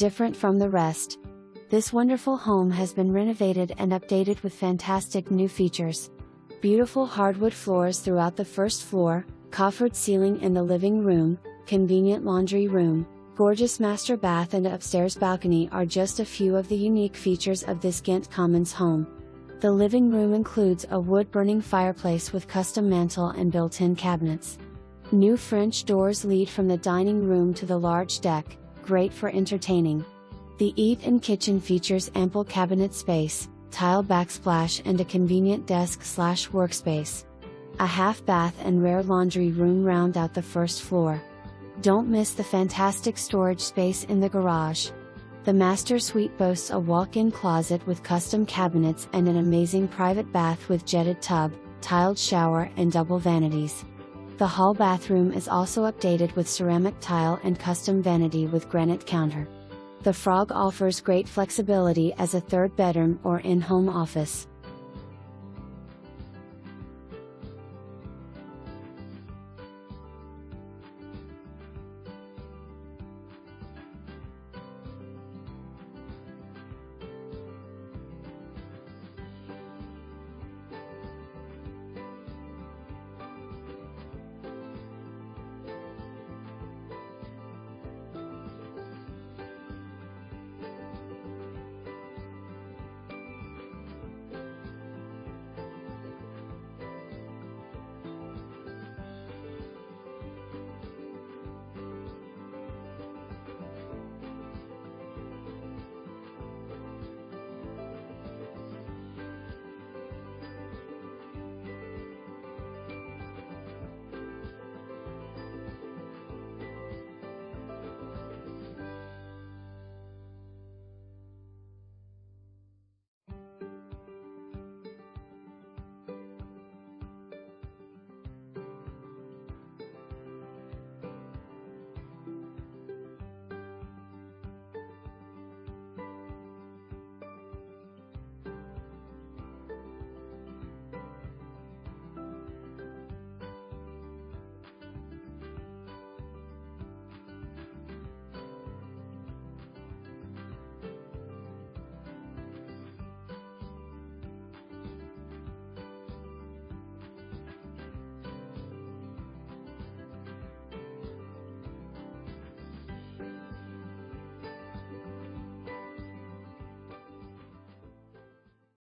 different from the rest. This wonderful home has been renovated and updated with fantastic new features. Beautiful hardwood floors throughout the first floor, coffered ceiling in the living room, convenient laundry room, gorgeous master bath and upstairs balcony are just a few of the unique features of this Ghent Commons home. The living room includes a wood-burning fireplace with custom mantle and built-in cabinets. New French doors lead from the dining room to the large deck, great for entertaining. The eat-in kitchen features ample cabinet space, tile backsplash and a convenient desk/workspace. A half bath and rare laundry room round out the first floor. Don't miss the fantastic storage space in the garage. The master suite boasts a walk-in closet with custom cabinets and an amazing private bath with jetted tub, tiled shower and double vanities. The hall bathroom is also updated with ceramic tile and custom vanity with granite counter. The Frog offers great flexibility as a third bedroom or in-home office.